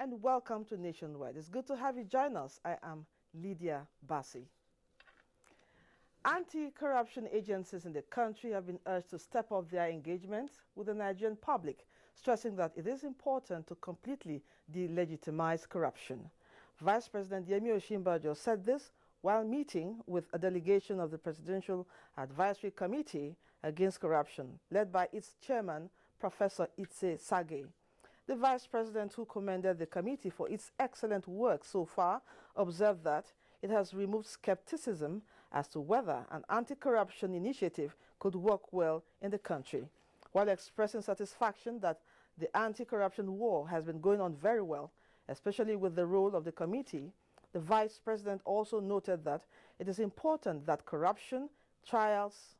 and welcome to Nationwide. It's good to have you join us. I am Lydia Bassi. Anti-corruption agencies in the country have been urged to step up their engagement with the Nigerian public, stressing that it is important to completely delegitimize corruption. Vice President Yemi Osinbajo said this while meeting with a delegation of the Presidential Advisory Committee Against Corruption, led by its chairman, Professor Itse Sage. The Vice President, who commended the committee for its excellent work so far, observed that it has removed skepticism as to whether an anti-corruption initiative could work well in the country. While expressing satisfaction that the anti-corruption war has been going on very well, especially with the role of the committee, the Vice President also noted that it is important that corruption trials,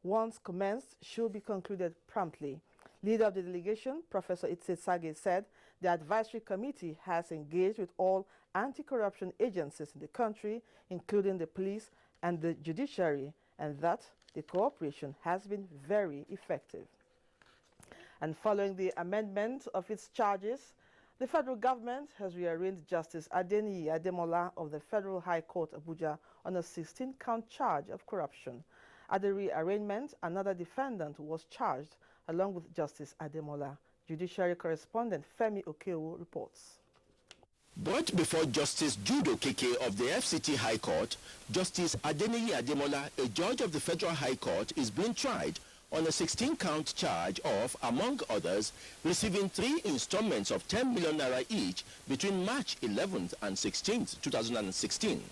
once commenced, should be concluded promptly. Leader of the delegation, Professor Itse Sage, said the advisory committee has engaged with all anti-corruption agencies in the country, including the police and the judiciary, and that the cooperation has been very effective. And following the amendment of its charges, the federal government has rearranged Justice Adeniyi Ademola of the Federal High Court, Abuja, on a 16-count charge of corruption. At the rearrangement, another defendant was charged along with Justice Ademola. Judiciary correspondent Femi Okeowo reports. Brought before Justice Judo Keke of the FCT High Court, Justice Adeniyi Ademola, a judge of the Federal High Court, is being tried on a 16-count charge of, among others, receiving 3 installments of 10 million naira each between March 11th and 16th, 2016.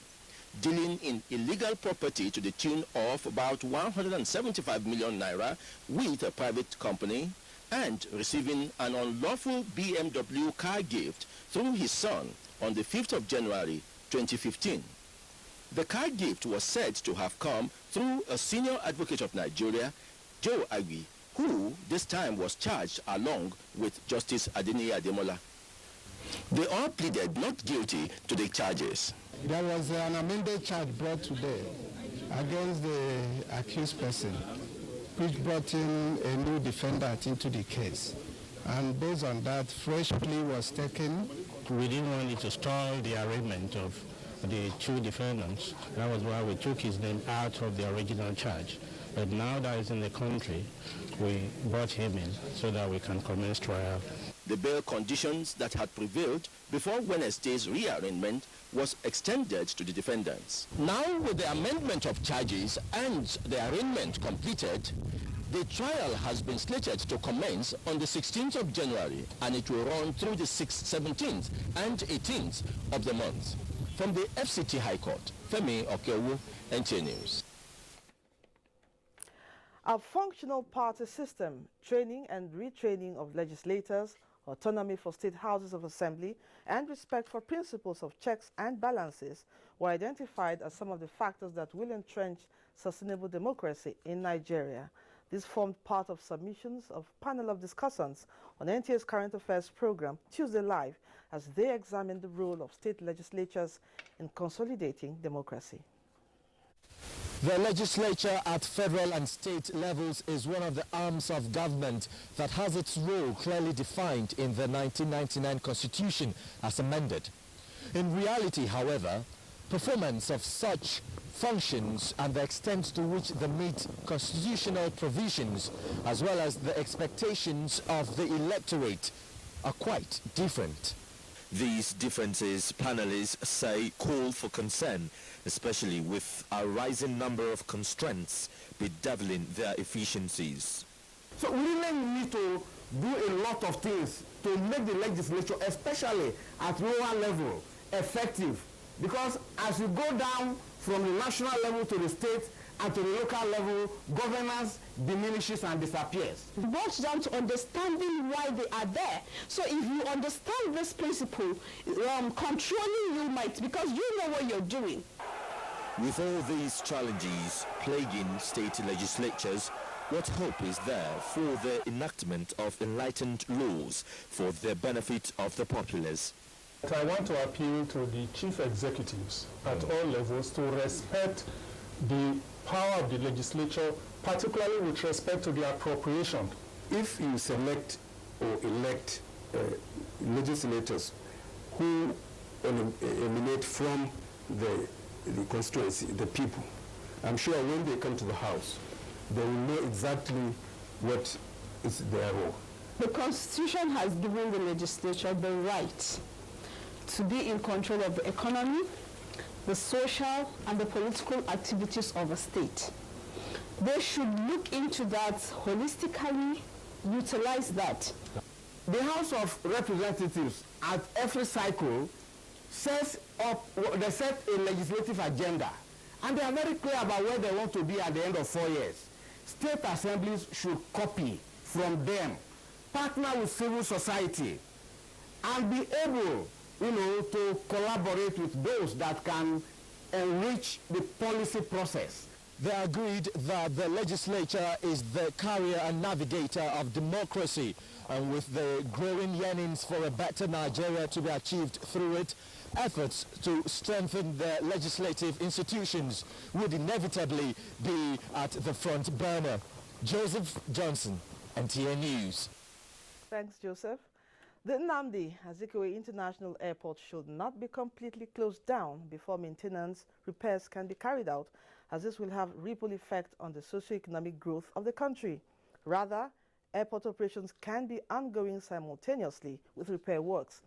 Dealing in illegal property to the tune of about 175 million naira with a private company, and receiving an unlawful BMW car gift through his son on the 5th of January 2015. The car gift was said to have come through a senior advocate of Nigeria, Joe Agui, who this time was charged along with Justice Adeniyi Ademola. They all pleaded not guilty to the charges. There was an amended charge brought today against the accused person, which brought in a new defendant into the case. And based on that, fresh plea was taken. We didn't want it to stall the arraignment of the 2 defendants. That was why we took his name out of the original charge. But now that he's in the country, we brought him in so that we can commence trial. The bail conditions that had prevailed before Wednesday's rearrangement was extended to the defendants. Now, with the amendment of charges and the arraignment completed, the trial has been slated to commence on the 16th of January, and it will run through the 6th, 17th and 18th of the month. From the FCT High Court, Femi Okeowo, NTA News. A functional party system, training and retraining of legislators, autonomy for state houses of assembly, and respect for principles of checks and balances were identified as some of the factors that will entrench sustainable democracy in Nigeria. This formed part of submissions of a panel of discussants on NTA's Current Affairs program, Tuesday Live, as they examined the role of state legislatures in consolidating democracy. The legislature at federal and state levels is one of the arms of government that has its role clearly defined in the 1999 Constitution as amended. In reality, however, performance of such functions and the extent to which they meet constitutional provisions as well as the expectations of the electorate are quite different. These differences, panelists say, call for concern, especially with a rising number of constraints bedeviling their efficiencies. So we really need to do a lot of things to make the legislature, especially at lower level, effective. Because as you go down from the national level to the state and to the local level, governance diminishes and disappears. It boils down to understanding why they are there. So if you understand this principle, controlling you might, because you know what you're doing. With all these challenges plaguing state legislatures, what hope is there for the enactment of enlightened laws for the benefit of the populace? I want to appeal to the chief executives at all levels to respect the power of the legislature, particularly with respect to the appropriation. If you select or elect legislators who emanate from the constituency, the people. I'm sure when they come to the House, they will know exactly what is their role. The Constitution has given the legislature the right to be in control of the economy, the social and the political activities of a state. They should look into that holistically, utilize that. The House of Representatives at every cycle sets a legislative agenda, and they are very clear about where they want to be at the end of 4 years. State assemblies should copy from them, partner with civil society, and be able, to collaborate with those that can enrich the policy process. They agreed that the legislature is the carrier and navigator of democracy, and with the growing yearnings for a better Nigeria to be achieved through it, efforts to strengthen the legislative institutions would inevitably be at the front burner. Joseph Johnson, NTA News. Thanks, Joseph. The Nnamdi Azikiwe International Airport should not be completely closed down before maintenance repairs can be carried out, as this will have ripple effect on the socio-economic growth of the country. Rather, airport operations can be ongoing simultaneously with repair works.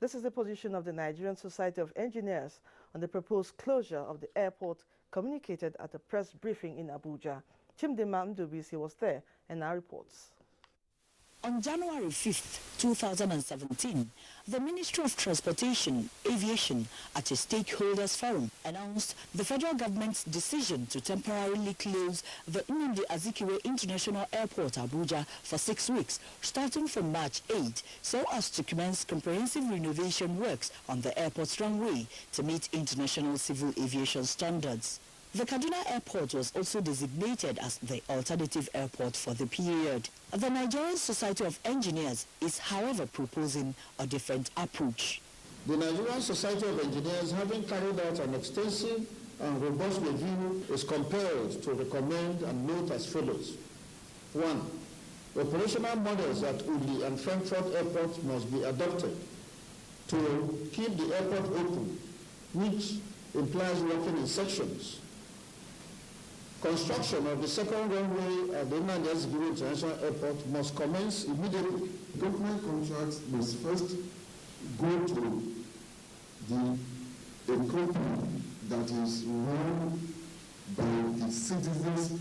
This is the position of the Nigerian Society of Engineers on the proposed closure of the airport, communicated at a press briefing in Abuja. Chimdima Ndubisi was there and now reports. On January 5, 2017, the Ministry of Transportation, Aviation, at a stakeholders forum, announced the federal government's decision to temporarily close the Nnamdi Azikiwe International Airport, Abuja, for 6 weeks, starting from March 8, so as to commence comprehensive renovation works on the airport's runway to meet international civil aviation standards. The Kaduna airport was also designated as the alternative airport for the period. The Nigerian Society of Engineers is, however, proposing a different approach. The Nigerian Society of Engineers, having carried out an extensive and robust review, is compelled to recommend and note as follows. 1. Operational models at Uli and Frankfurt airports must be adopted to keep the airport open, which implies working in sections. Construction of the second runway at the Nnamdi Azikiwe International Airport must commence immediately. Government contracts must first go to a company that is run by the citizens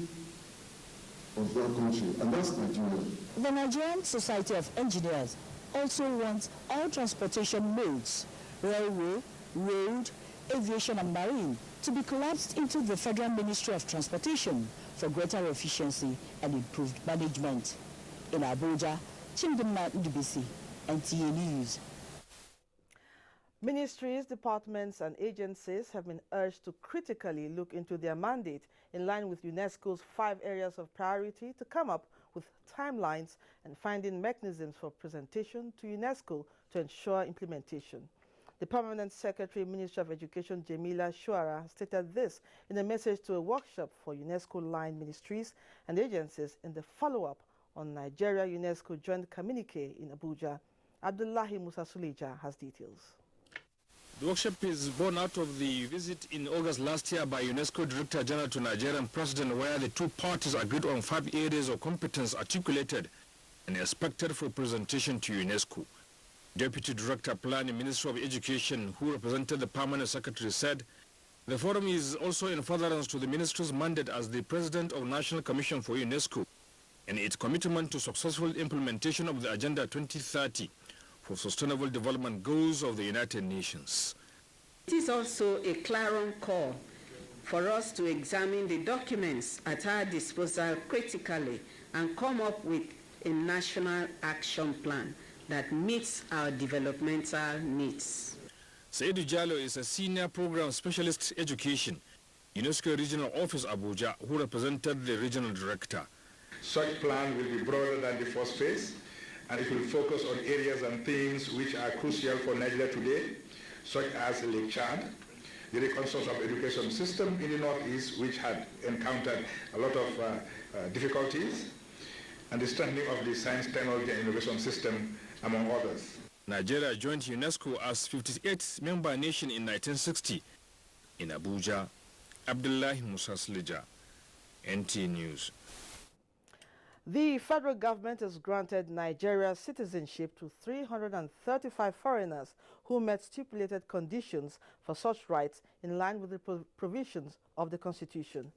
of that country, and that's Nigeria. The Nigerian Society of Engineers also wants all transportation modes, railway, road, aviation and marine, to be collapsed into the Federal Ministry of Transportation for greater efficiency and improved management. In Abuja, Chimdima Ndubisi, NTA News. Ministries, departments and agencies have been urged to critically look into their mandate in line with UNESCO's 5 areas of priority to come up with timelines and finding mechanisms for presentation to UNESCO to ensure implementation. The Permanent Secretary, Ministry of Education, Jamila Shuara, stated this in a message to a workshop for UNESCO-line ministries and agencies in the follow-up on Nigeria-UNESCO joint communique in Abuja. Abdullahi Musa Suleja has details. The workshop is born out of the visit in August last year by UNESCO Director General to Nigerian President, where the two parties agreed on 5 areas of competence articulated and expected for presentation to UNESCO. Deputy Director Planning, Minister of Education, who represented the Permanent Secretary, said the forum is also in furtherance to the Ministry's mandate as the President of National Commission for UNESCO and its commitment to successful implementation of the Agenda 2030 for Sustainable Development Goals of the United Nations. It is also a clarion call for us to examine the documents at our disposal critically and come up with a national action plan that meets our developmental needs. Saidu Jallo is a senior program specialist education, UNESCO Regional Office Abuja, who represented the regional director. Such plan will be broader than the first phase, and it will focus on areas and themes which are crucial for Nigeria today, such as Lake Chad, the reconstruction of education system in the Northeast, which had encountered a lot of difficulties, and the strengthening of the science, technology, and innovation system, among others. Nigeria joined UNESCO as 58th member nation in 1960. In Abuja, Abdullahi Musa Slija, NTA News. The federal government has granted Nigeria's citizenship to 335 foreigners who met stipulated conditions for such rights in line with the provisions of the Constitution.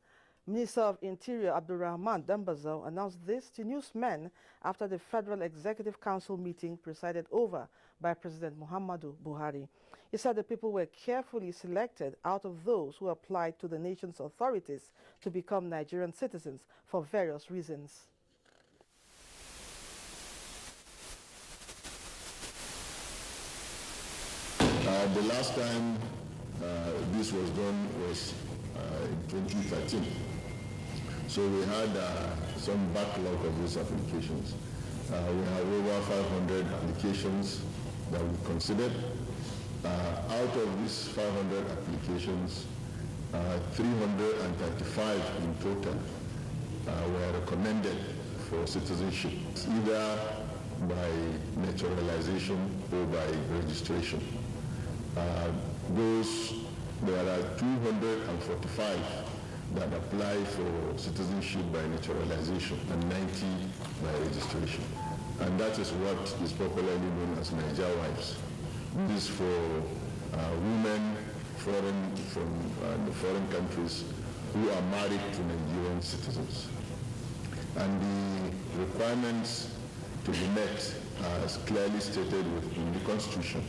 Minister of Interior Abdulrahman Dambazo announced this to newsmen after the Federal Executive Council meeting presided over by President Muhammadu Buhari. He said the people were carefully selected out of those who applied to the nation's authorities to become Nigerian citizens for various reasons. The last time this was done was in 2013. So we had some backlog of these applications. We have over 500 applications that we considered. Out of these 500 applications, 335 in total were recommended for citizenship, either by naturalization or by registration. There are 245 that apply for citizenship by naturalization and 90 by registration. And that is what is popularly known as Niger wives. This is for women from the foreign countries who are married to Nigerian citizens. And the requirements to be met are clearly stated in the Constitution.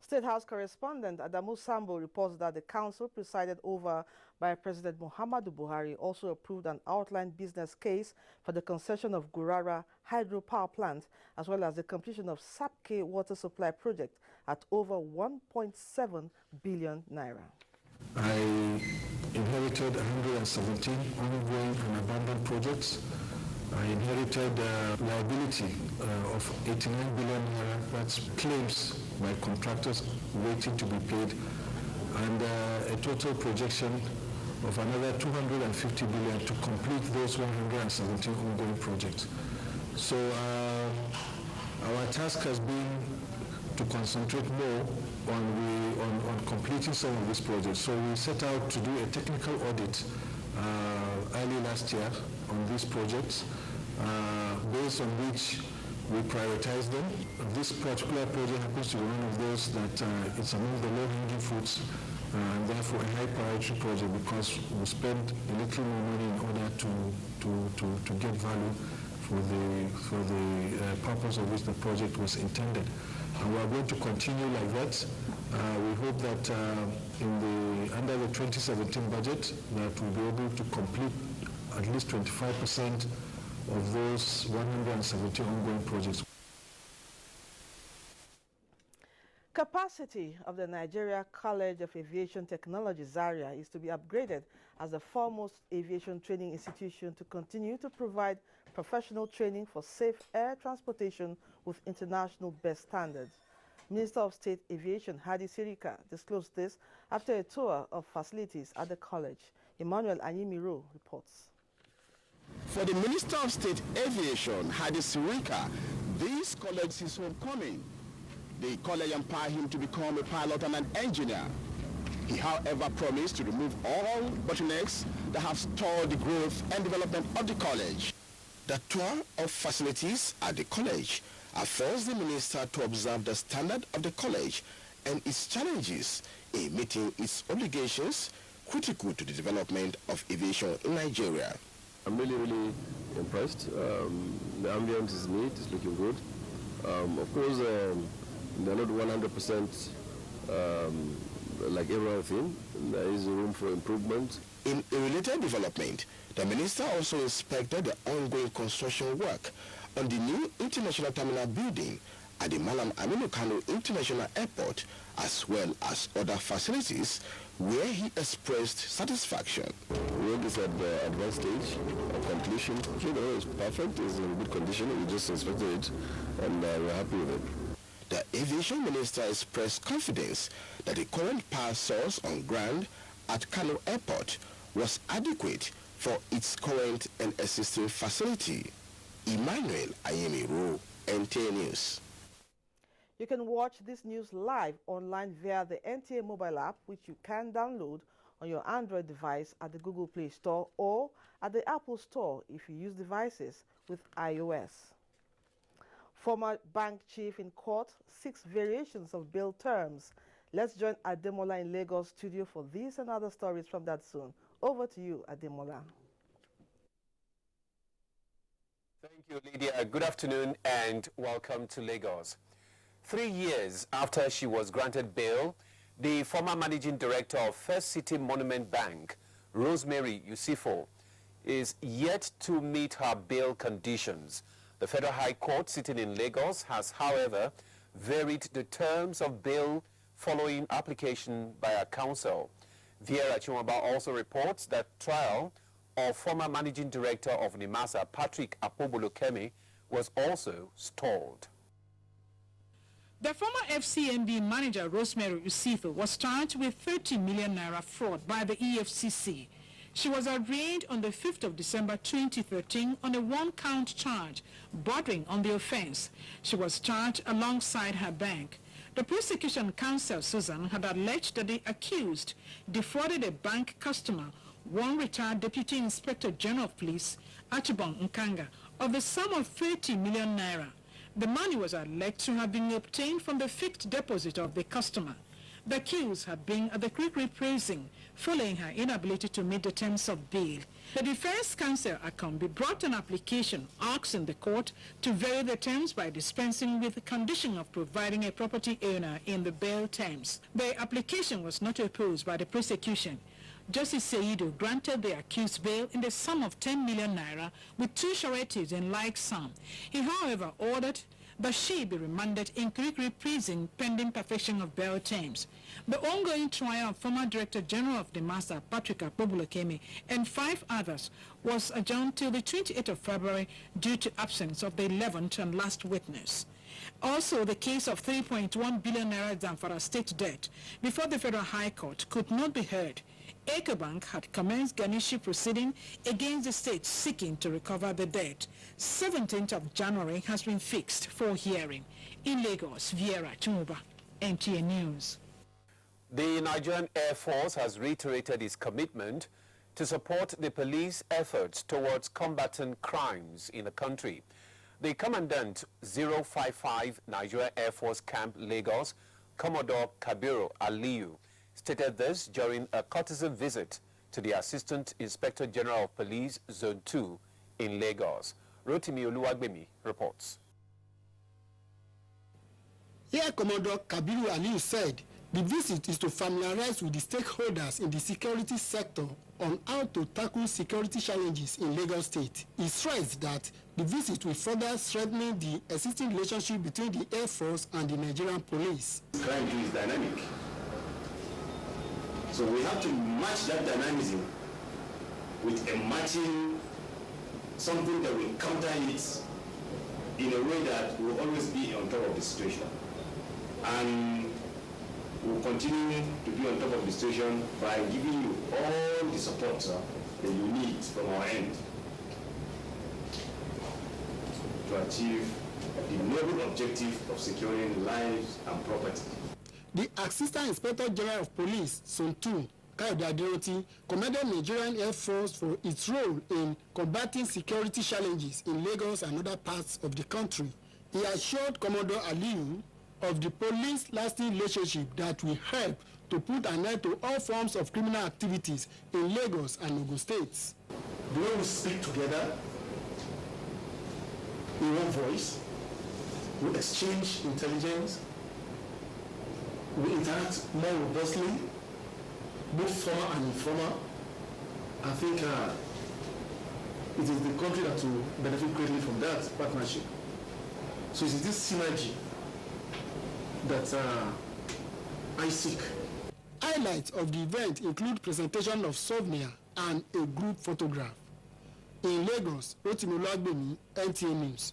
State House correspondent Adamu Sambo reports that the council presided over by President Muhammadu Buhari also approved an outline business case for the concession of Gurara hydropower plant, as well as the completion of Sapke water supply project at over 1.7 billion naira. I inherited 117 ongoing and abandoned projects. I inherited liability of 89 billion naira, that's claims by contractors waiting to be paid, and a total projection of another 250 billion to complete those 117 ongoing projects. So our task has been to concentrate more on completing some of these projects. So we set out to do a technical audit early last year on these projects, based on which we prioritize them. This particular project happens to be one of those that it's among the low-hanging fruits, and therefore a high priority project, because we spend a little more money in order to get value for the purpose of which the project was intended. And we are going to continue like that. We hope that under the 2017 budget that we'll be able to complete at least 25% of those 170 ongoing projects. Capacity of the Nigeria College of Aviation Technology, Zaria, is to be upgraded as the foremost aviation training institution to continue to provide professional training for safe air transportation with international best standards. Minister of State Aviation Hadi Sirika disclosed this after a tour of facilities at the college. Emmanuel Anyimiro reports. For the Minister of State Aviation, Hadi Sirika, this college is homecoming. The college empowered him to become a pilot and an engineer. He, however, promised to remove all bottlenecks that have stalled the growth and development of the college. The tour of facilities at the college forced the minister to observe the standard of the college and its challenges in meeting its obligations critical to the development of aviation in Nigeria. I'm really impressed. The ambience is neat, it's looking good. Of course, they're not 100% like everything. There is room for improvement. In a related development, the minister also inspected the ongoing construction work on the new international terminal building at the Malam Aminu Kano International Airport, as well as other facilities where he expressed satisfaction. Work is at the advanced stage of completion. It's perfect, it's in good condition. We just inspected it and we're happy with it. The aviation minister expressed confidence that the current power source on ground at Kano Airport was adequate for its current and existing facility. Emmanuel Ayemiro, NTA News. You can watch this news live online via the NTA mobile app, which you can download on your Android device at the Google Play Store or at the Apple Store if you use devices with iOS. Former bank chief in court, 6 variations of bail terms. Let's join Ademola in Lagos studio for these and other stories from that soon. Over to you, Ademola. Thank you, Lydia. Good afternoon and welcome to Lagos. 3 years after she was granted bail, the former managing director of First City Monument Bank, Rosemary Yusifo, is yet to meet her bail conditions. The Federal High Court sitting in Lagos has, however, varied the terms of bail following application by her counsel. Vera Chumaba also reports that trial of former managing director of NIMASA, Patrick Apobolokemi, was also stalled. The former FCMB manager, Rosemary Yusifo, was charged with 30 million naira fraud by the EFCC. She was arraigned on the 5th of December 2013 on a 1-count charge bordering on the offense. She was charged alongside her bank. The prosecution counsel, Susan, had alleged that the accused defrauded a bank customer, one retired Deputy Inspector General of Police, Achibong Nkanga, of the sum of 30 million naira. The money was alleged to have been obtained from the fixed deposit of the customer. The accused had been at the Krikri prison following her inability to meet the terms of bail. The defense counsel, Akombi, brought an application asking the court to vary the terms by dispensing with the condition of providing a property owner in the bail terms. The application was not opposed by the prosecution. Justice Seidu granted the accused bail in the sum of 10 million naira with 2 sureties in like sum. He, however, ordered that she be remanded in Kirikiri prison pending perfection of bail terms. The ongoing trial of former Director General of NIMASA, Patrick Apobolokemi, and 5 others was adjourned till the 28th of February due to absence of the 11th and last witness. Also, the case of 3.1 billion naira Zamfara state debt before the Federal High Court could not be heard. Ecobank had commenced garnishee proceeding against the state seeking to recover the debt. 17th of January has been fixed for hearing. In Lagos, Viera Chumuba, NTA News. The Nigerian Air Force has reiterated its commitment to support the police efforts towards combating crimes in the country. The Commandant 055 Nigeria Air Force Camp Lagos, Commodore Kabiru Aliyu, stated this during a courtesy visit to the Assistant Inspector General of Police Zone 2 in Lagos. Rotimi Oluwagbemi reports. Air Commodore Kabiru Aliyu said the visit is to familiarize with the stakeholders in the security sector on how to tackle security challenges in Lagos State. He stressed that the visit will further strengthen the existing relationship between the Air Force and the Nigerian police. Crime is dynamic. So we have to match that dynamism with a matching something that will counter it in a way that will always be on top of the situation. And we'll continue to be on top of the situation by giving you all the support that you need from our end to achieve the noble objective of securing lives and property. The Assistant Inspector General of Police, Zone 2, Kayode Aderoti, commended Nigerian Air Force for its role in combating security challenges in Lagos and other parts of the country. He assured Commodore Aliyu of the police lasting relationship that will help to put an end to all forms of criminal activities in Lagos and Ogun states. The way we speak together in one voice, we exchange intelligence, we interact more robustly, both formal and informal. I think it is the country that will benefit greatly from that partnership. So it is this synergy that I seek. Highlights of the event include presentation of souvenir and a group photograph. In Lagos, Rotimi Oluwagbemi, NTA News.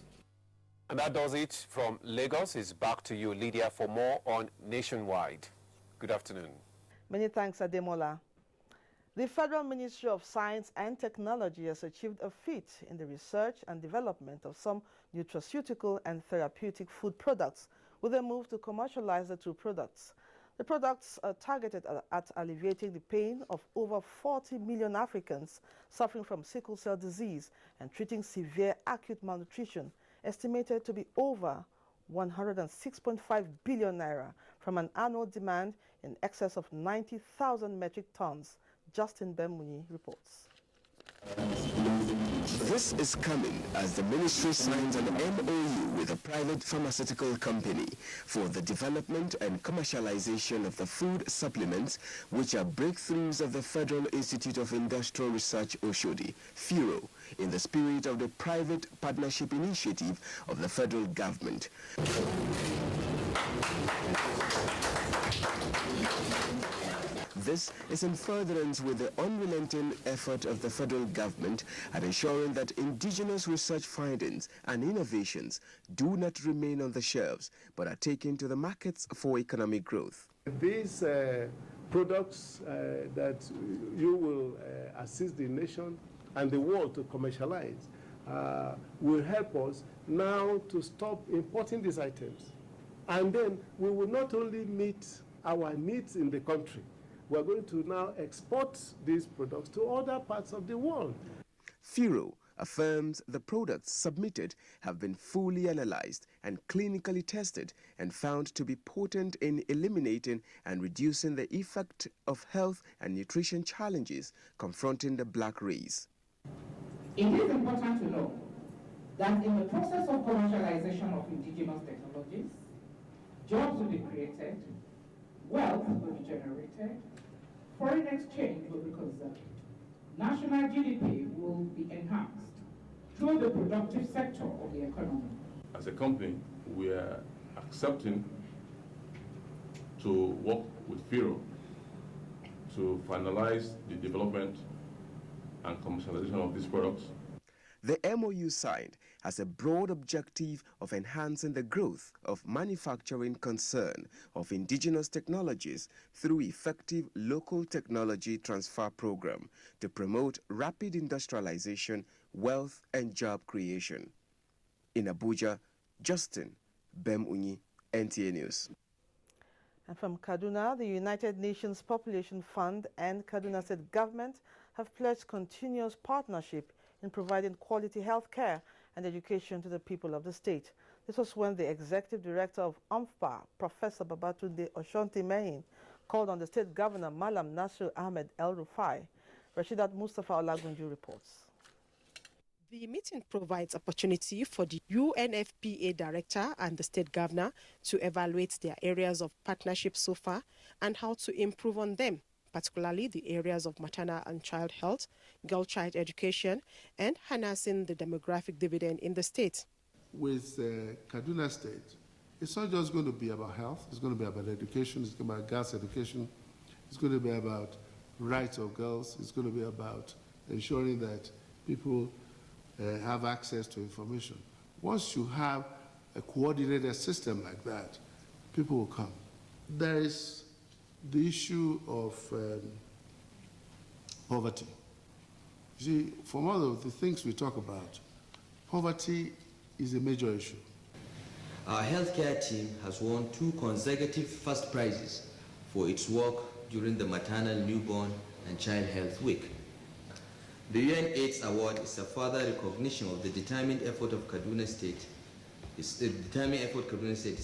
And that does it from Lagos. It's back to you, Lydia, for more on Nationwide. Good afternoon. Many thanks, Ademola. The Federal Ministry of Science and Technology has achieved a feat in the research and development of some nutraceutical and therapeutic food products with a move to commercialize the two products. The products are targeted at alleviating the pain of over 40 million Africans suffering from sickle cell disease and treating severe acute malnutrition, estimated to be over 106.5 billion naira from an annual demand in excess of 90,000 metric tons. Justin Bemuni reports. This is coming as the ministry signs an MOU with a private pharmaceutical company for the development and commercialization of the food supplements, which are breakthroughs of the Federal Institute of Industrial Research Oshodi, FIRO, in the spirit of the private partnership initiative of the federal government. This is in furtherance with the unrelenting effort of the federal government at ensuring that indigenous research findings and innovations do not remain on the shelves, but are taken to the markets for economic growth. These products that you will assist the nation and the world to commercialize will help us now to stop importing these items. And then we will not only meet our needs in the country, we're going to now export these products to other parts of the world. FIRO affirms the products submitted have been fully analyzed and clinically tested and found to be potent in eliminating and reducing the effect of health and nutrition challenges confronting the black race. It is important to know that in the process of commercialization of indigenous technologies, jobs will be created, wealth will be generated, foreign exchange will be conserved, national GDP will be enhanced through the productive sector of the economy. As a company, we are accepting to work with FIRO to finalize the development and commercialization of these products. The MOU signed has a broad objective of enhancing the growth of manufacturing concern of indigenous technologies through effective local technology transfer program to promote rapid industrialization, wealth and job creation. In Abuja, Justin Bemuni, NTA News. And from Kaduna, the United Nations Population Fund and Kaduna State Government have pledged continuous partnership in providing quality health care and education to the people of the state. This was when the Executive Director of UMFPA, Professor Babatunde Oshonti-Mehin, called on the State Governor, Malam Nasir Ahmed El-Rufai. Rashidat Mustafa Olagunju reports. The meeting provides opportunity for the UNFPA Director and the State Governor to evaluate their areas of partnership so far and how to improve on them, particularly the areas of maternal and child health, girl-child education, and harnessing the demographic dividend in the state. With Kaduna State, it's not just going to be about health, it's going to be about education, it's going to be about girls' education, it's going to be about rights of girls, it's going to be about ensuring that people have access to information. Once you have a coordinated system like that, people will come. There is the issue of poverty. You see, from all of the things we talk about, poverty is a major issue. Our healthcare team has won 2 consecutive first prizes for its work during the Maternal, Newborn and Child Health Week. The UN AIDS Award is a further recognition of the determined effort of Kaduna State. Is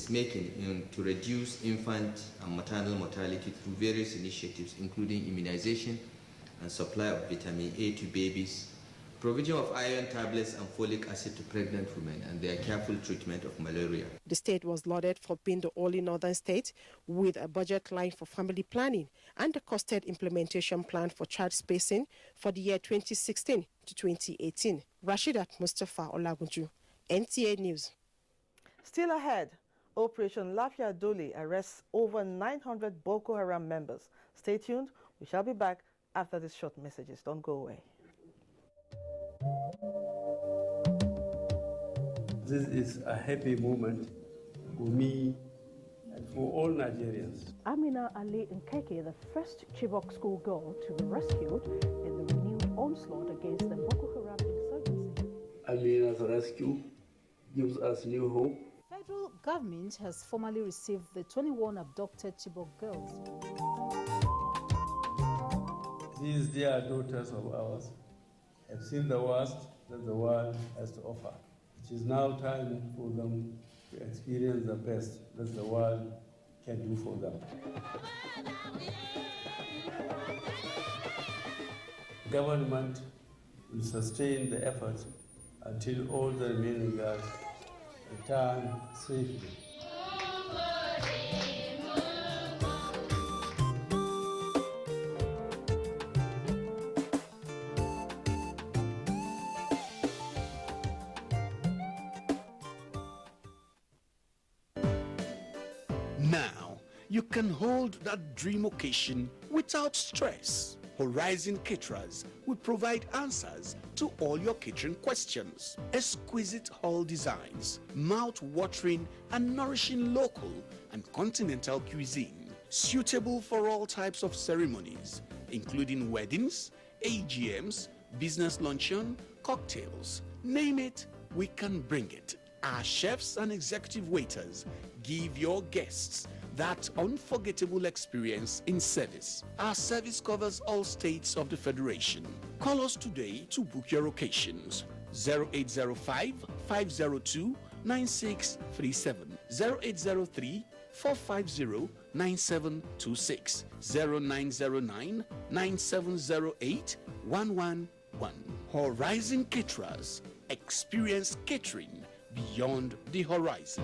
making to reduce infant and maternal mortality through various initiatives, including immunization and supply of vitamin A to babies, provision of iron tablets and folic acid to pregnant women, and their careful treatment of malaria. The state was lauded for being the only northern state with a budget line for family planning and a costed implementation plan for child spacing for the year 2016 to 2018. Rashidat Mustafa Olagunju, NTA News. Still ahead, Operation Lafia Dole arrests over 900 Boko Haram members. Stay tuned. We shall be back after these short messages. Don't go away. This is a happy moment for me and for all Nigerians. Amina Ali Nkeke, the first Chibok schoolgirl to be rescued in the renewed onslaught against the Boko Haram insurgency. Amina's rescue gives us new hope. Federal government has formally received the 21 abducted Chibok girls. These dear daughters of ours have seen the worst that the world has to offer. It is now time for them to experience the best that the world can do for them. Government will sustain the effort until all the remaining girls return safely. Now, you can hold that dream occasion without stress. Horizon Caterers will provide answers to all your catering questions. Exquisite hall designs, mouth-watering and nourishing local and continental cuisine, suitable for all types of ceremonies, including weddings, AGMs, business luncheon, cocktails. Name it, we can bring it. Our chefs and executive waiters give your guests that unforgettable experience in service. Our service covers all states of the Federation. Call us today to book your occasions. 0805-502-9637, 0803-450-9726, 0909-9708-111. Horizon Caterers, experience catering beyond the horizon.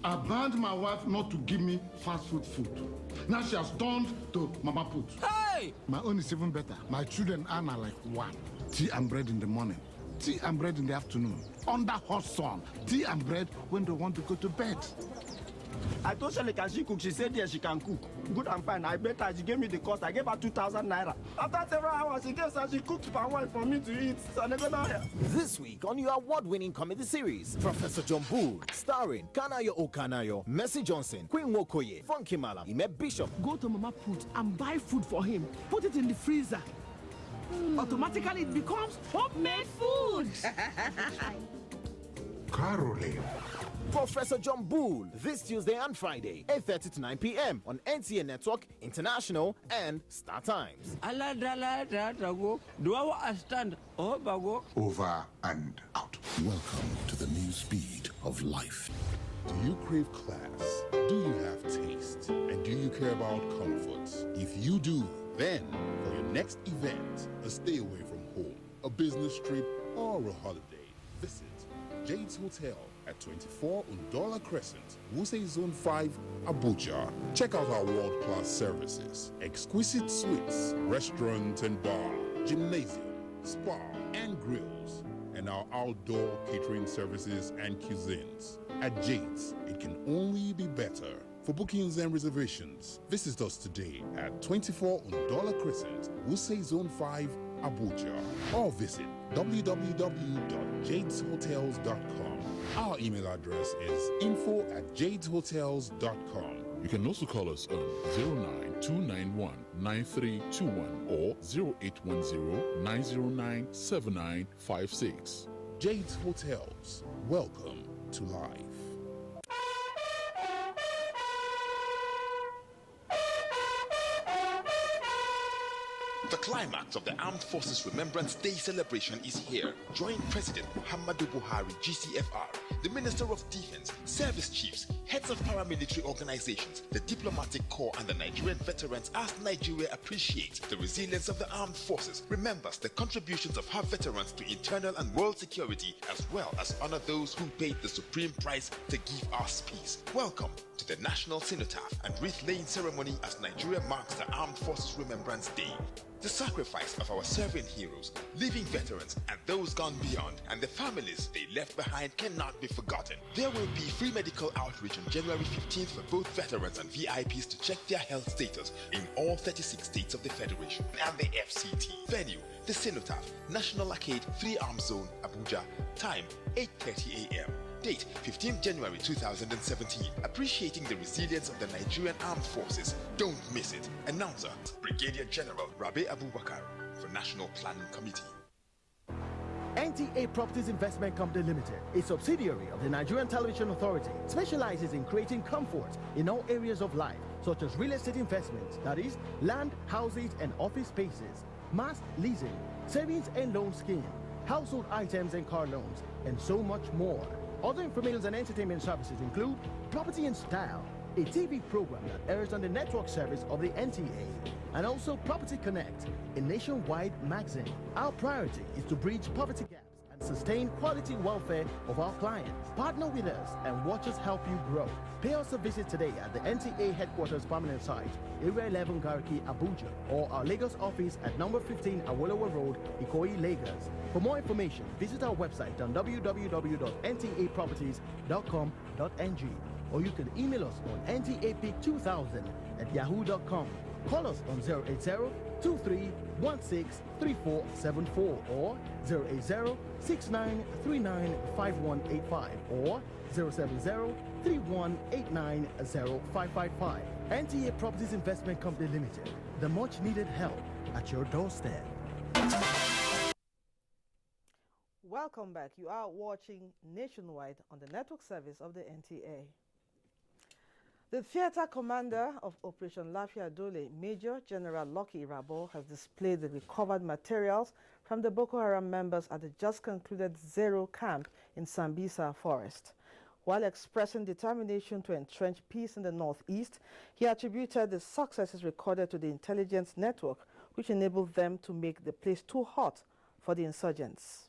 I banned my wife not to give me fast food. Now she has turned to Mama Put. Hey! My own is even better. My children are like one. Tea and bread in the morning. Tea and bread in the afternoon. Under hot sun. Tea and bread when they want to go to bed. I told Shelly, can she cook? She said yes, she can cook. Good and fine. I bet her. She gave me the cost. I gave her 2,000 naira. After several hours, she gave her, she cooked palm wine for me to eat. So I never know her. This week on your award-winning comedy series, Professor John Bull, starring Kanayo Okanayo, Mercy Johnson, Queen Wokoye, Funky Malam, Ime Bishop. Go to Mama Put and buy food for him. Put it in the freezer. Automatically, it becomes homemade food. Caroline. Professor John Bull, this Tuesday and Friday, 8:30 to 9 p.m. on NTA Network, International, and Star Times. Over and out. Welcome to the new speed of life. Do you crave class? Do you have taste? And do you care about comfort? If you do, then for your next event, a stay away from home, a business trip, or a holiday, visit Jade's Hotel at 24 Undola Crescent, Wuse Zone 5, Abuja. Check out our world-class services, exquisite suites, restaurant and bar, gymnasium, spa and grills, and our outdoor catering services and cuisines. At Jade's, it can only be better. For bookings and reservations, visit us today at 24 Undola Crescent, Wuse Zone 5, Abuja, or visit www.jadeshotels.com. Our email address is info@jadeshotels.com. You can also call us on 09291-9321 or 0810-909-7956. Jade's Hotels. Welcome to life. The climax of the Armed Forces Remembrance Day celebration is here. Join President Muhammadu Buhari, GCFR, the Minister of Defense, service chiefs, heads of paramilitary organizations, the diplomatic corps, and the Nigerian veterans as Nigeria appreciates the resilience of the armed forces, remembers the contributions of her veterans to internal and world security, as well as honor those who paid the supreme price to give us peace. Welcome to the National Cenotaph and Wreath-laying ceremony as Nigeria marks the Armed Forces Remembrance Day. The sacrifice of our serving heroes, living veterans, and those gone beyond, and the families they left behind cannot be forgotten. There will be free medical outreach on January 15th for both veterans and VIPs to check their health status in all 36 states of the Federation and the FCT. Venue, the Cenotaph, National Arcade, 3 Arms Zone, Abuja. Time, 8:30 a.m. Date 15 January 2017. Appreciating the resilience of the Nigerian Armed Forces. Don't miss it. Announcer, Brigadier General Rabe Abubakar for National Planning Committee. NTA Properties Investment Company Limited, a subsidiary of the Nigerian Television Authority, specializes in creating comfort in all areas of life, such as real estate investments, that is, land, houses, and office spaces, mass leasing, savings and loan scheme, household items and car loans, and so much more. Other information and entertainment services include Property in Style, a TV program that airs on the network service of the NTA, and also Property Connect, a nationwide magazine. Our priority is to bridge poverty gaps and sustain quality welfare of our clients. Partner with us and watch us help you grow. Pay us a visit today at the NTA headquarters permanent site, Area 11 Garki, Abuja, or our Lagos office at number 15 Awolowo Road, Ikoyi, Lagos. For more information, visit our website on www.ntaproperties.com.ng, or you can email us on ntap2000@yahoo.com. Call us on 080-2316-3474 or 080-6939-5185 or 070-3189-0555. NTA Properties Investment Company Limited, the much needed help at your doorstep. Welcome back. You are watching Nationwide on the network service of the NTA. The theater commander of Operation Lafia Dole, Major General Lucky Rabo, has displayed the recovered materials from the Boko Haram members at the just concluded Zero camp in Sambisa Forest. While expressing determination to entrench peace in the northeast, he attributed the successes recorded to the intelligence network, which enabled them to make the place too hot for the insurgents.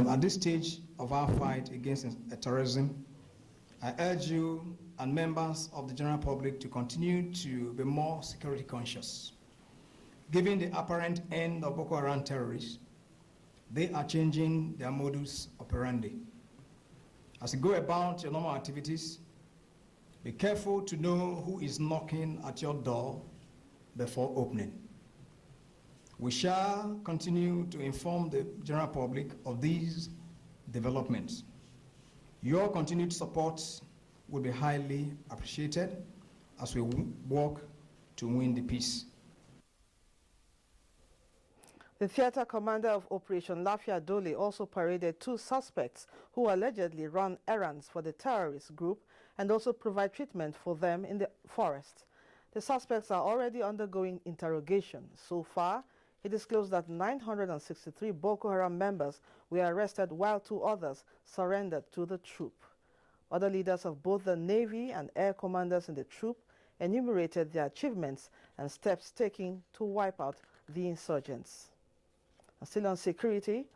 At this stage of our fight against terrorism, I urge you and members of the general public to continue to be more security conscious. Given the apparent end of Boko Haram terrorists, they are changing their modus operandi. As you go about your normal activities, be careful to know who is knocking at your door before opening. We shall continue to inform the general public of these developments. Your continued support will be highly appreciated as we work to win the peace. The theater commander of Operation Lafia Dole also paraded 2 suspects who allegedly run errands for the terrorist group and also provide treatment for them in the forest. The suspects are already undergoing interrogation. So far, he disclosed that 963 Boko Haram members were arrested while 2 others surrendered to the troop. Other leaders of both the Navy and Air commanders in the troop enumerated their achievements and steps taken to wipe out the insurgents. And still on security,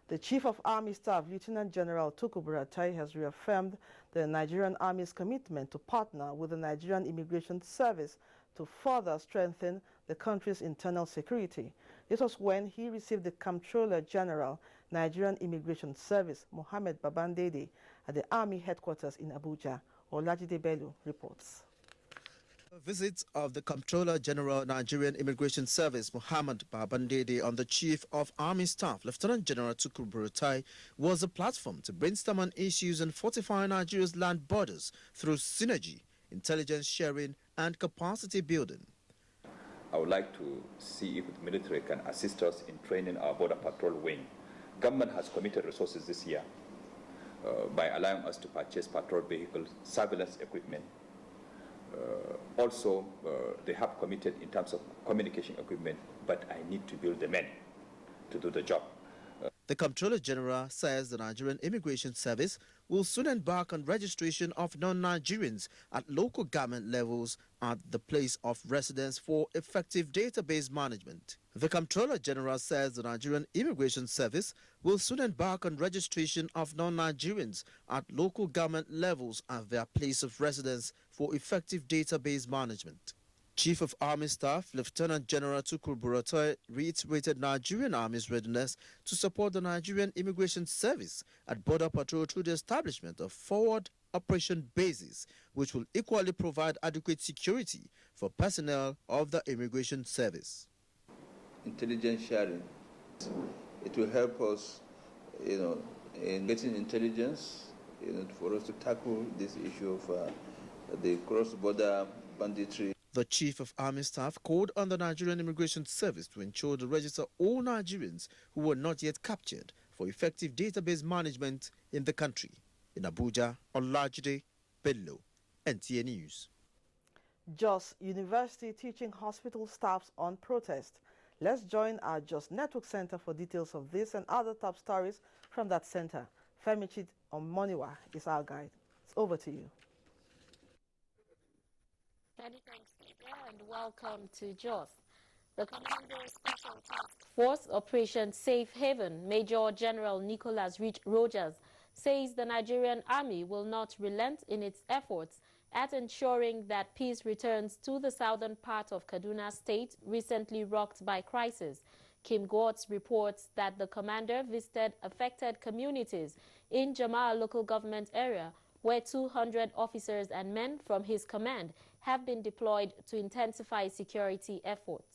the Chief of Army Staff, Lieutenant General Tukur Buratai, has reaffirmed the Nigerian Army's commitment to partner with the Nigerian Immigration Service to further strengthen the country's internal security. This was when he received the Comptroller General, Nigerian Immigration Service, Mohammed Babandede, at the Army headquarters in Abuja. Olajide Bello reports. A visit of the Comptroller General, Nigerian Immigration Service, Mohammed Babandede, on the Chief of Army Staff, Lieutenant General Tukur Buratai, was a platform to brainstorm on issues and fortify Nigeria's land borders through synergy, intelligence sharing, and capacity building. I would like to see if the military can assist us in training our border patrol wing. Government has committed resources this year by allowing us to purchase patrol vehicles, surveillance equipment. Also, they have committed in terms of communication equipment, but I need to build the men to do the job. The Comptroller General says the Nigerian Immigration Service will soon embark on registration of non-Nigerians at local government levels at the place of residence for effective database management. The Comptroller General says the Nigerian Immigration Service will soon embark on registration of non-Nigerians at local government levels at their place of residence for effective database management. Chief of Army Staff, Lieutenant General Tukur Buratai, reiterated Nigerian Army's readiness to support the Nigerian Immigration Service at border patrol through the establishment of forward operation bases, which will equally provide adequate security for personnel of the Immigration Service. Intelligence sharing, it will help us, in getting intelligence, for us to tackle this issue of the cross-border banditry. The Chief of Army Staff called on the Nigerian Immigration Service to ensure to register all Nigerians who were not yet captured for effective database management in the country. In Abuja, Olajide Bello, NTA News. Jos University teaching hospital staffs on protest. Let's join our Jos Network Center for details of this and other top stories from that center. Femichid Omoniwa is our guide. It's over to you. Many thanks, Peter, and welcome to Jos. The Commander Special Task Force Operation Safe Haven, Major General Nicholas Rogers, says the Nigerian Army will not relent in its efforts at ensuring that peace returns to the southern part of Kaduna State, recently rocked by crisis. Kim Gwartz reports that the commander visited affected communities in Jama'ah local government area, where 200 officers and men from his command have been deployed to intensify security efforts.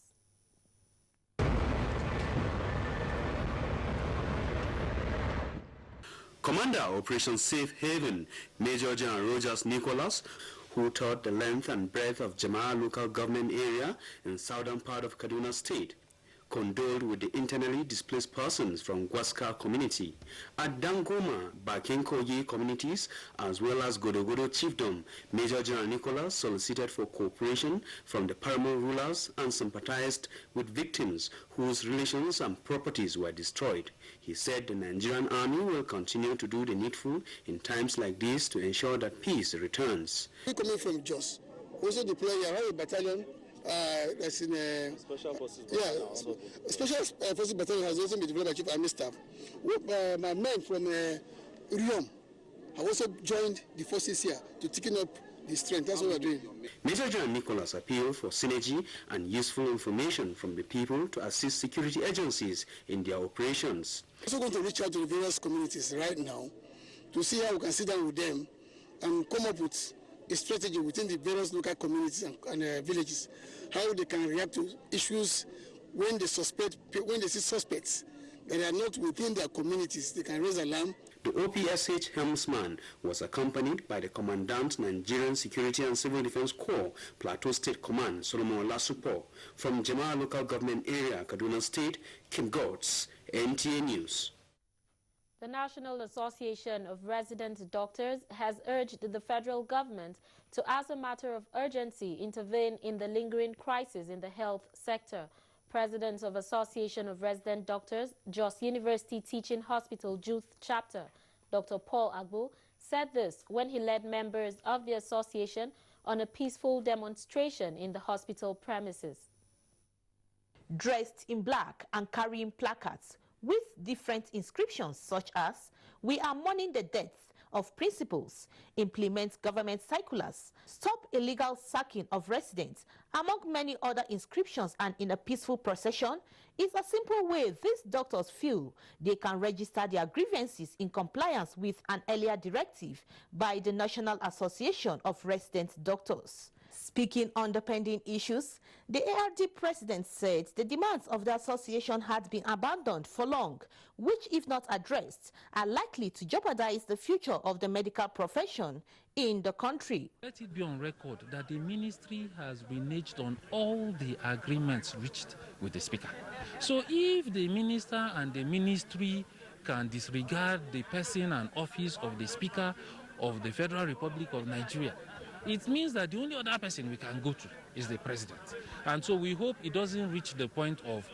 Commander Operation Safe Haven, Major General Rogers Nicholas, who toured the length and breadth of Jama'ah local government area in southern part of Kaduna State, condoled with the internally displaced persons from Gwaska community, at Dangoma, Bakinkoyi communities, as well as Godogodo chiefdom. Major General Nicholas solicited for cooperation from the paramount rulers and sympathized with victims whose relations and properties were destroyed. He said the Nigerian Army will continue to do the needful in times like this to ensure that peace returns. We coming from Jos, also deploy a battalion. That's in Special Forces. Special Forces Battalion has also been developed by Chief Army Staff. My men from Uriom have also joined the forces here to taking up the strength. That's what we're doing. Major General Nicholas appealed for synergy and useful information from the people to assist security agencies in their operations. We're also going to reach out to the various communities right now to see how we can sit down with them and come up with a strategy within the various local communities and villages, how they can react to issues when they see suspects that are not within their communities. They can raise alarm. The OPSH helmsman was accompanied by the Commandant Nigerian Security and Civil Defense Corps, Plateau State Command, Solomon Lasupo. From Jama'ah local government area, Kaduna State, Kim Gwartz, NTA News. The National Association of Resident Doctors has urged the federal government to, as a matter of urgency, intervene in the lingering crisis in the health sector. President of Association of Resident Doctors, Jos University Teaching Hospital Youth Chapter, Dr. Paul Agbo, said this when he led members of the association on a peaceful demonstration in the hospital premises. Dressed in black and carrying placards with different inscriptions such as, "We are mourning the deaths of principals, implement government circulars, stop illegal sacking of residents," among many other inscriptions, and in a peaceful procession, is a simple way these doctors feel they can register their grievances in compliance with an earlier directive by the National Association of Resident Doctors. Speaking on the pending issues, the ARD president said the demands of the association had been abandoned for long, which, if not addressed, are likely to jeopardize the future of the medical profession in the country. Let it be on record that the ministry has reneged on all the agreements reached with the speaker. So if the minister and the ministry can disregard the person and office of the speaker of the Federal Republic of Nigeria, it means that the only other person we can go to is the president. And so we hope it doesn't reach the point of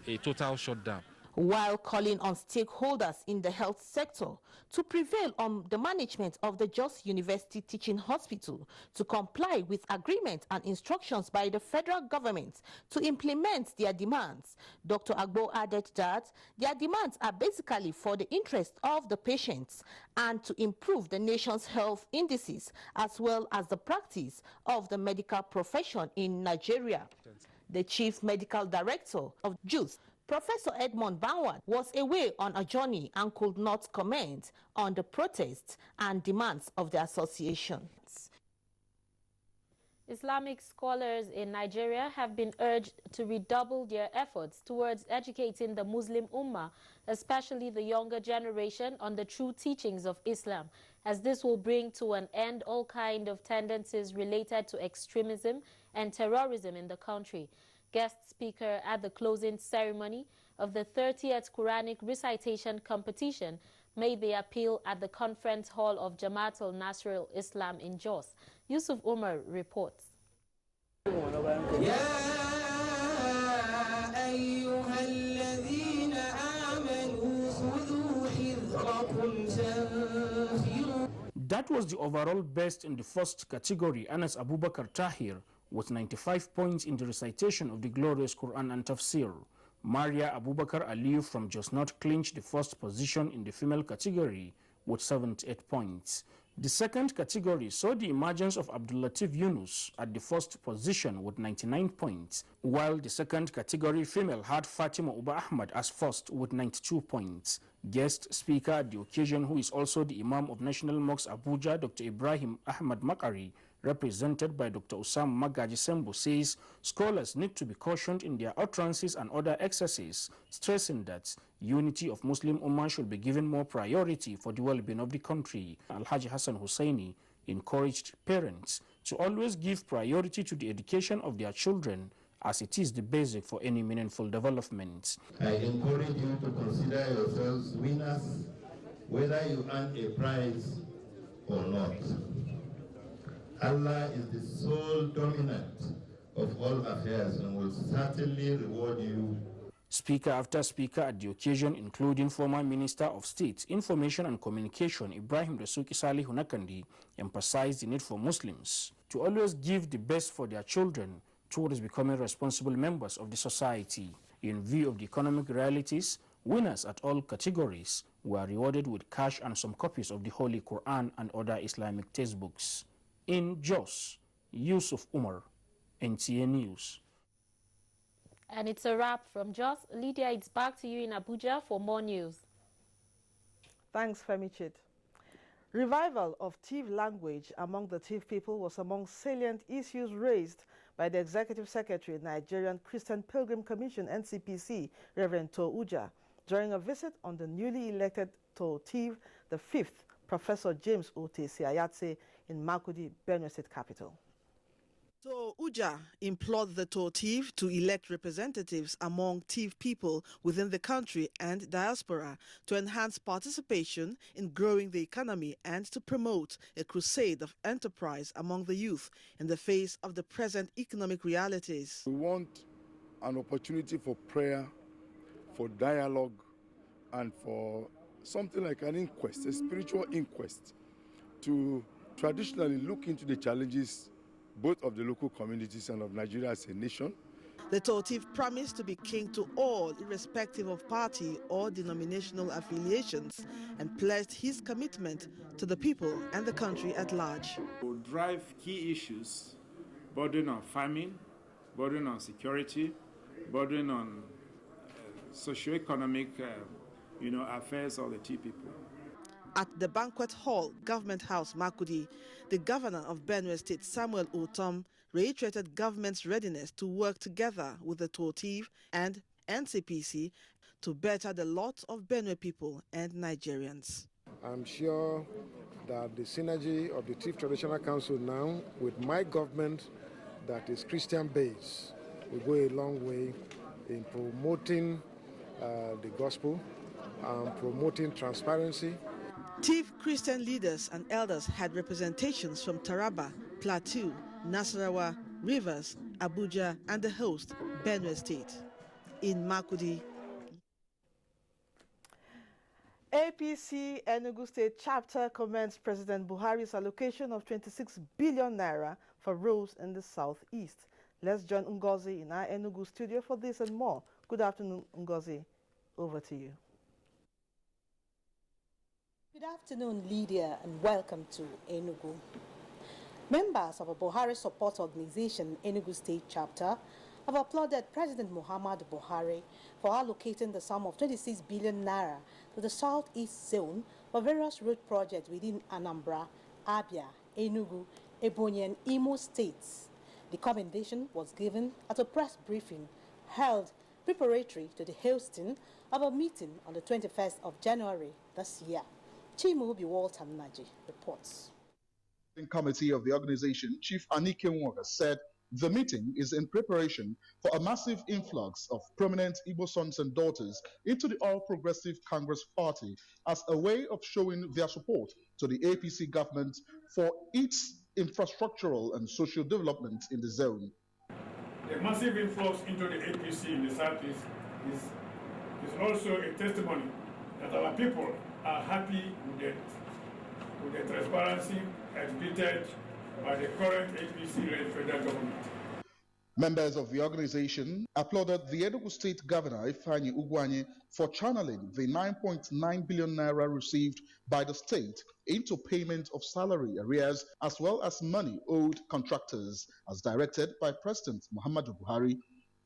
a total shutdown. While calling on stakeholders in the health sector to prevail on the management of the Jos University Teaching Hospital to comply with agreement and instructions by the federal government to implement their demands, Dr. Agbo added that their demands are basically for the interest of the patients and to improve the nation's health indices as well as the practice of the medical profession in Nigeria. The chief medical director of JUS Professor Edmond Banwat was away on a journey and could not comment on the protests and demands of the association. Islamic scholars in Nigeria have been urged to redouble their efforts towards educating the Muslim Ummah, especially the younger generation, on the true teachings of Islam, as this will bring to an end all kinds of tendencies related to extremism and terrorism in the country. Guest speaker at the closing ceremony of the 30th Quranic recitation competition made the appeal at the conference hall of Jamaat al-Nasr al-Islam in Jos. Yusuf Umar reports. That was the overall best in the first category. Anas Abubakar Tahir with 95 points in the recitation of the glorious Quran and Tafsir. Maria Abubakar Aliyu from Jos North clinched the first position in the female category with 78 points. The second category saw the emergence of Abdul Latif Yunus at the first position with 99 points, while the second category female had Fatima Uba Ahmad as first with 92 points. Guest speaker at the occasion, who is also the Imam of National Mosque Abuja, Dr. Ibrahim Ahmad Makari, represented by Dr. Usam Magaji Sembo, says scholars need to be cautioned in their utterances and other excesses, stressing that unity of Muslim Ummah should be given more priority for the well-being of the country. Alhaji Hassan Hussaini encouraged parents to always give priority to the education of their children, as it is the basic for any meaningful development. I encourage you to consider yourselves winners, whether you earn a prize or not. Allah is the sole dominant of all affairs and will certainly reward you. Speaker after speaker at the occasion, including former Minister of State, Information and Communication, Ibrahim Rasuki Salih Hunakandi, emphasized the need for Muslims to always give the best for their children towards becoming responsible members of the society. In view of the economic realities, winners at all categories were rewarded with cash and some copies of the Holy Quran and other Islamic textbooks. In Jos, Yusuf Umar, NTA News. And it's a wrap from Jos. Lydia, it's back to you in Abuja for more news. Thanks, Femi Chit. Revival of Tiv language among the Tiv people was among salient issues raised by the Executive Secretary, Nigerian Christian Pilgrim Commission, NCPC, Reverend To Uja, during a visit on the newly elected To Tiv, the 5th, Professor James Ote Siayatse, in Makurdi, Benue State capital. So Uja implored the To Tiv to elect representatives among Tiv people within the country and diaspora to enhance participation in growing the economy and to promote a crusade of enterprise among the youth in the face of the present economic realities. We want an opportunity for prayer, for dialogue, and for something like an inquest, a spiritual inquest, to traditionally look into the challenges both of the local communities and of Nigeria as a nation. The To Tiv promised to be king to all, irrespective of party or denominational affiliations, and pledged his commitment to the people and the country at large. We'll drive key issues bordering on famine, bordering on security, bordering on socio-economic affairs of the Tiv people. At the banquet hall, Government House, Makurdi, the governor of Benue State, Samuel Otom, reiterated government's readiness to work together with the To Tiv and NCPC to better the lot of Benue people and Nigerians. I'm sure that the synergy of the Tiv Traditional Council now with my government that is Christian-based will go a long way in promoting the gospel and promoting transparency. Tiv Christian leaders and elders had representations from Taraba, Plateau, Nasarawa, Rivers, Abuja, and the host, Benue State. In Makurdi, APC Enugu State chapter commends President Buhari's allocation of 26 billion naira for roads in the southeast. Let's join Ngozi in our Enugu studio for this and more. Good afternoon, Ngozi. Over to you. Good afternoon, Lydia, and welcome to Enugu. Members of a Buhari support organization, Enugu State Chapter, have applauded President Muhammadu Buhari for allocating the sum of 26 billion naira to the Southeast Zone for various road projects within Anambra, Abia, Enugu, Ebonyi, and Imo states. The commendation was given at a press briefing held preparatory to the hosting of a meeting on the 21st of January this year. Chimubi Walter Naji reports. The committee of the organization, Chief Anike Nwoga, said the meeting is in preparation for a massive influx of prominent Igbo sons and daughters into the All Progressive Congress Party as a way of showing their support to the APC government for its infrastructural and social development in the zone. The massive influx into the APC in the Southeast is also a testimony that our people are happy with the transparency exhibited by the current APC-led federal government. Members of the organization applauded the Enugu State Governor Ifeanyi Ugwuanyi for channeling the 9.9 billion naira received by the state into payment of salary arrears as well as money owed contractors as directed by President Muhammadu Buhari.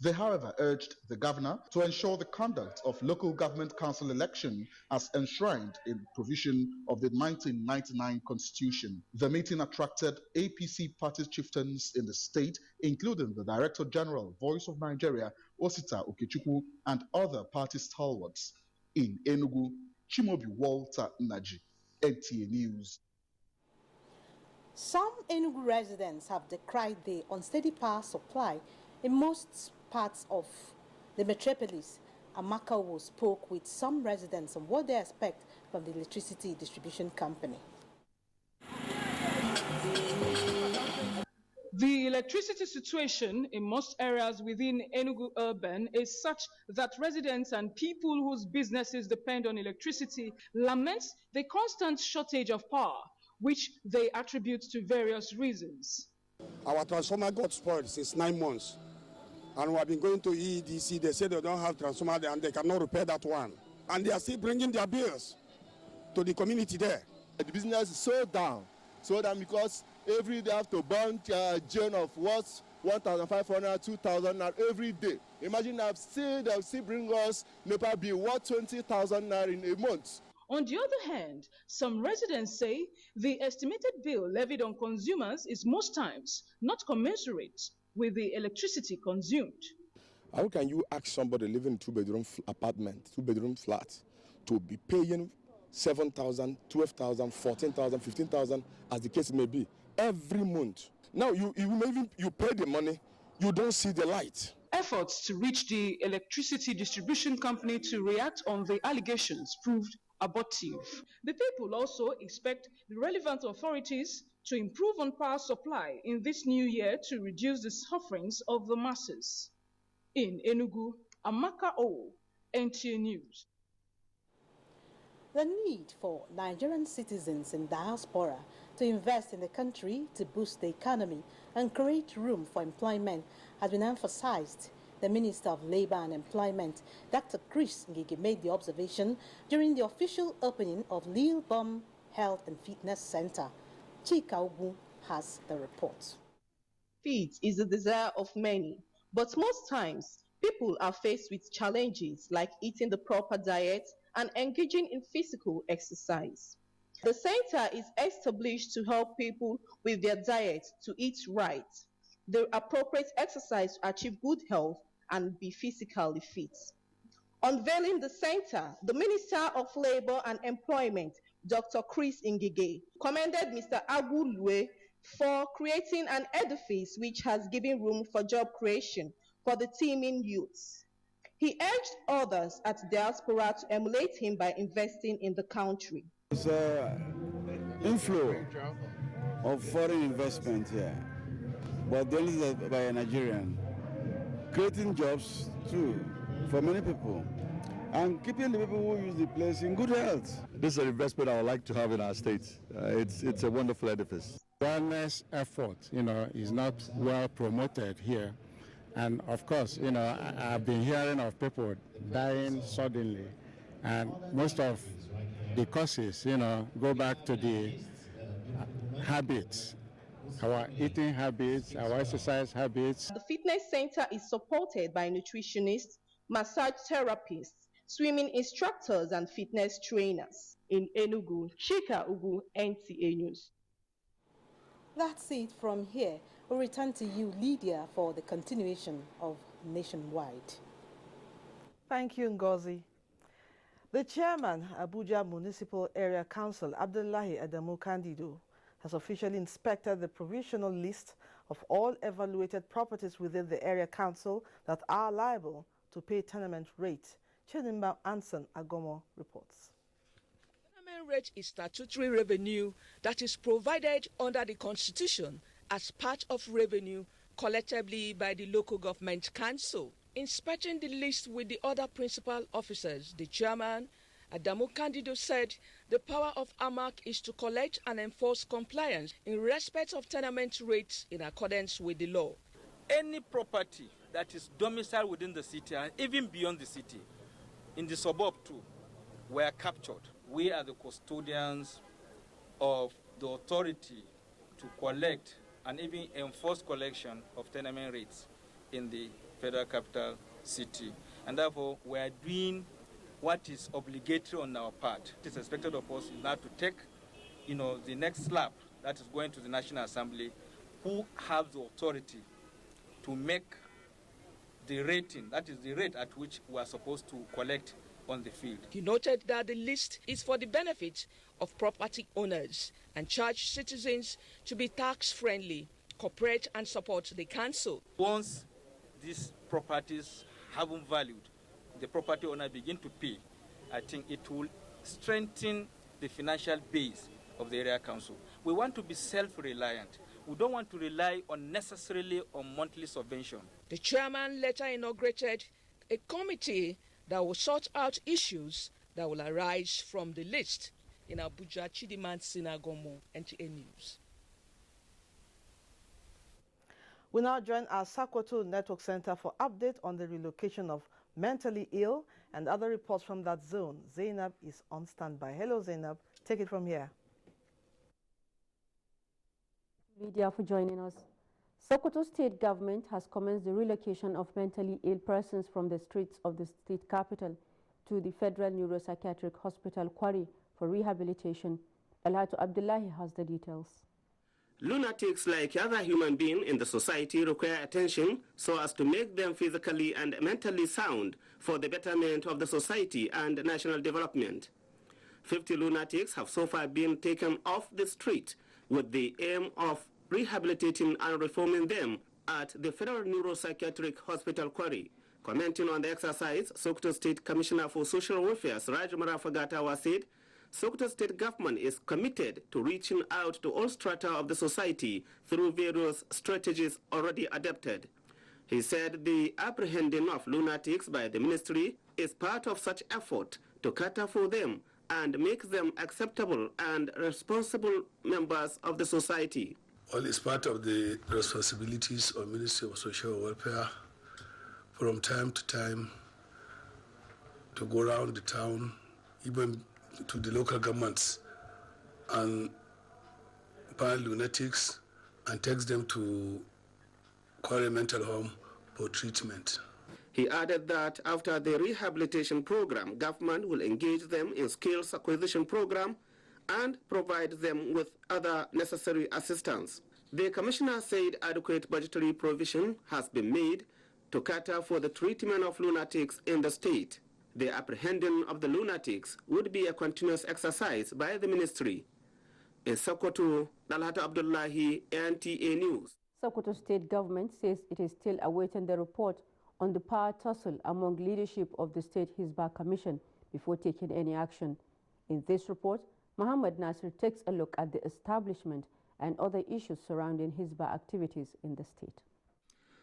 They, however, urged the governor to ensure the conduct of local government council election as enshrined in provision of the 1999 constitution. The meeting attracted APC party chieftains in the state, including the Director General, Voice of Nigeria, Osita Okechukwu, and other party stalwarts. In Enugu, Chimobi Walter Naji, NTA News. Some Enugu residents have decried the unsteady power supply in most parts of the metropolis. Amakawo spoke with some residents on what they expect from the electricity distribution company. The electricity situation in most areas within Enugu urban is such that residents and people whose businesses depend on electricity lament the constant shortage of power, which they attribute to various reasons. Our transformer got spoiled since 9 months. And we have been going to EEDC. They say they don't have transformer there and they cannot repair that one. And they are still bringing their bills to the community there. The business is so down because every day have to burn a gen of what's 1,500, 2,000 every day. Imagine they'll still bring us NEPA bill, what 20,000 naira in a month. On the other hand, some residents say the estimated bill levied on consumers is most times not commensurate with the electricity consumed. How can you ask somebody living in two-bedroom apartment, two-bedroom flat, to be paying 7,000, 12,000, 14,000, 15,000, as the case may be, every month? Now, you pay the money, you don't see the light. Efforts to reach the electricity distribution company to react on the allegations proved abortive. The people also expect the relevant authorities to improve on power supply in this new year to reduce the sufferings of the masses. In Enugu, Amaka O, NTA News. The need for Nigerian citizens in diaspora to invest in the country to boost the economy and create room for employment has been emphasized. The Minister of Labor and Employment, Dr. Chris Ngige, made the observation during the official opening of Lil Bum Health and Fitness Center. Chika Ugu has the report. Fit is the desire of many, but most times people are faced with challenges like eating the proper diet and engaging in physical exercise. The center is established to help people with their diet to eat right, the appropriate exercise to achieve good health and be physically fit. Unveiling the center, the Minister of Labor and Employment, Dr. Chris Ngige, commended Mr. Agu Lue for creating an edifice which has given room for job creation for the teeming youths. He urged others at diaspora to emulate him by investing in the country. It's an inflow of foreign investment here, but only by a Nigerian, creating jobs too for many people, and keeping the people who use the place in good health. This is an investment I would like to have in our state. It's a wonderful edifice. Wellness effort, is not well promoted here. And of course, I've been hearing of people dying suddenly. And most of the causes, go back to the habits our eating habits, our exercise habits. The fitness center is supported by nutritionists, massage therapists, swimming instructors, and fitness trainers. In Enugu, Chika Ugu, NTA News. That's it from here. We'll return to you, Lydia, for the continuation of Nationwide. Thank you, Ngozi. The chairman, Abuja Municipal Area Council, Abdullahi Adamu Kandido, has officially inspected the provisional list of all evaluated properties within the area council that are liable to pay tenement rate. Chinimba Anson Agomo reports. Tenement rate is statutory revenue that is provided under the Constitution as part of revenue collectively by the local government council. Inspecting the list with the other principal officers, the chairman, Adamu Kandido, said the power of AMAC is to collect and enforce compliance in respect of tenement rates in accordance with the law. Any property that is domiciled within the city and even beyond the city, in the suburb too, were captured. We are the custodians of the authority to collect and even enforce collection of tenement rates in the Federal Capital City. And therefore, we are doing what is obligatory on our part. It is expected of us now to take, the next slap that is going to the National Assembly, who have the authority to make the rating, that is the rate at which we are supposed to collect on the field. He noted that the list is for the benefit of property owners and charged citizens to be tax-friendly, cooperate and support the council. Once these properties haven't valued, the property owner begin to pay, I think it will strengthen the financial base of the area council. We want to be self-reliant. We don't want to rely unnecessarily on monthly subvention. The chairman later inaugurated a committee that will sort out issues that will arise from the list. In Abuja, Chidiman Sinagomo, NTA News. We now join our Sakwato Network Center for update on the relocation of mentally ill and other reports from that zone. Zainab is on standby. Hello, Zainab. Take it from here. Lydia, for joining us. Sokoto State Government has commenced the relocation of mentally ill persons from the streets of the state capital to the Federal Neuropsychiatric Hospital, Quarry, for rehabilitation. Alhatu Abdullahi has the details. Lunatics, like other human beings in the society, require attention so as to make them physically and mentally sound for the betterment of the society and national development. 50 lunatics have so far been taken off the street with the aim of rehabilitating and reforming them at the Federal Neuropsychiatric Hospital, Quarry. Commenting on the exercise, Sokoto State Commissioner for Social Welfare, Siraj Marafagatawa, said Sokoto State Government is committed to reaching out to all strata of the society through various strategies already adopted. He said the apprehending of lunatics by the ministry is part of such effort to cater for them and make them acceptable and responsible members of the society. Well, it's part of the responsibilities of Ministry of Social Welfare from time to time to go around the town, even to the local governments, and find lunatics and takes them to Quarry Mental Home for treatment. He added that after the rehabilitation program, government will engage them in skills acquisition program and provide them with other necessary assistance. The commissioner said adequate budgetary provision has been made to cater for the treatment of lunatics in the state. The apprehending of the lunatics would be a continuous exercise by the ministry. In Sokoto, Dalhata Abdullahi, NTA News. Sokoto State Government says it is still awaiting the report on the power tussle among leadership of the State Hisbah Commission before taking any action. In this report, Muhammad Nasir takes a look at the establishment and other issues surrounding Hisbah activities in the state.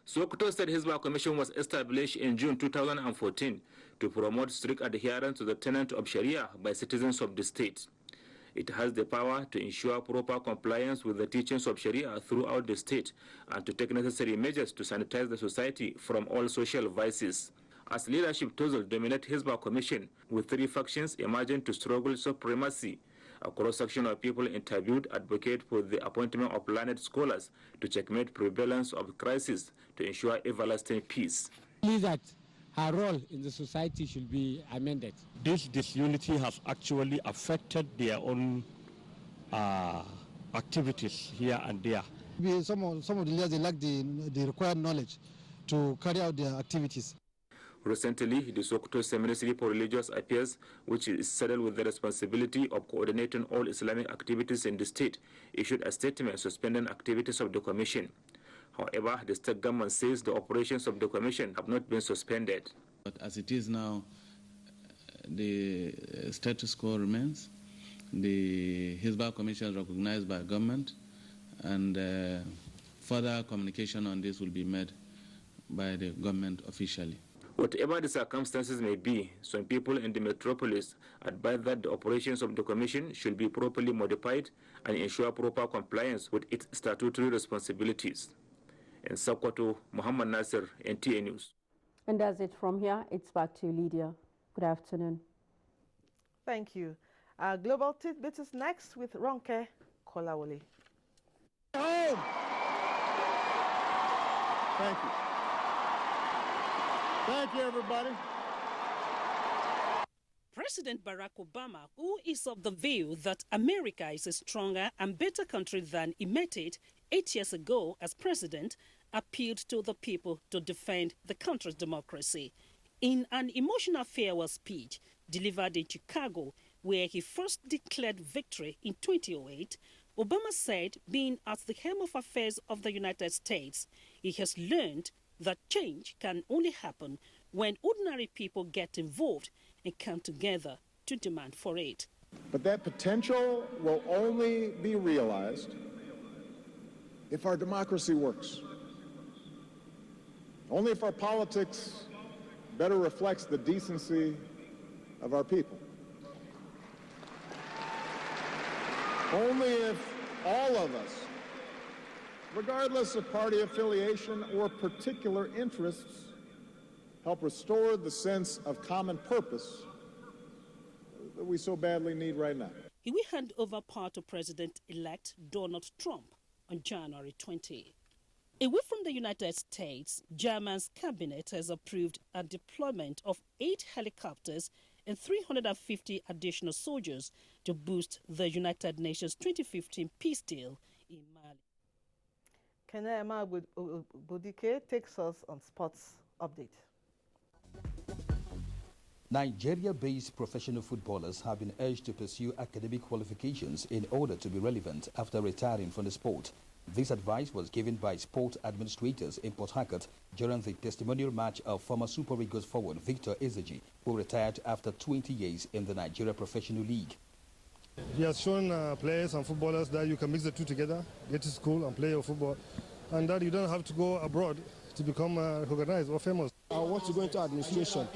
Sokoto State Hisbah Commission was established in June 2014 to promote strict adherence to the tenet of Sharia by citizens of the state. It has the power to ensure proper compliance with the teachings of Sharia throughout the state and to take necessary measures to sanitize the society from all social vices. As leadership tussle dominate Hisbah Commission, with three factions emerging to struggle supremacy, A cross-section of people interviewed advocate for the appointment of learned scholars to checkmate prevalence of crisis to ensure everlasting peace. That her role in the society should be amended. This disunity has actually affected their own activities here and there. Some of the leaders, they lack the required knowledge to carry out their activities. Recently, the Sokoto Seminary for Religious Affairs, which is saddled with the responsibility of coordinating all Islamic activities in the state, issued a statement suspending activities of the commission. However, the state government says the operations of the commission have not been suspended. But as it is now, the status quo remains. The Hizbah Commission is recognized by government, and further communication on this will be made by the government officially. Whatever the circumstances may be, some people in the metropolis advise that the operations of the commission should be properly modified and ensure proper compliance with its statutory responsibilities. In Sokoto, Muhammad Nasir, NTA News. And that's it from here. It's back to you, Lydia. Good afternoon. Thank you. Our Global Tidbit is next with Ronke Kolawole. Home. Thank you. Thank you, everybody. President Barack Obama, who is of the view that America is a stronger and better country than he met it 8 years ago as president, appealed to the people to defend the country's democracy. In an emotional farewell speech delivered in Chicago, where he first declared victory in 2008, Obama said, being at the helm of affairs of the United States, he has learned that change can only happen when ordinary people get involved and come together to demand for it. But that potential will only be realized if our democracy works. Only if our politics better reflects the decency of our people. Only if all of us, regardless of party affiliation or particular interests, help restore the sense of common purpose that we so badly need right now. He will hand over power to President-elect Donald Trump on January 20. Away from the United States, Germany's cabinet has approved a deployment of 8 helicopters and 350 additional soldiers to boost the United Nations 2015 peace deal in Mali. Kenema Budike takes us on sports update. Nigeria-based professional footballers have been urged to pursue academic qualifications in order to be relevant after retiring from the sport. This advice was given by sport administrators in Port Harcourt during the testimonial match of former Super Eagles forward Victor Ezeji, who retired after 20 years in the Nigeria Professional League. He has shown players and footballers that you can mix the two together, get to school and play your football, and that you don't have to go abroad to become recognized or famous. I want to go into administration.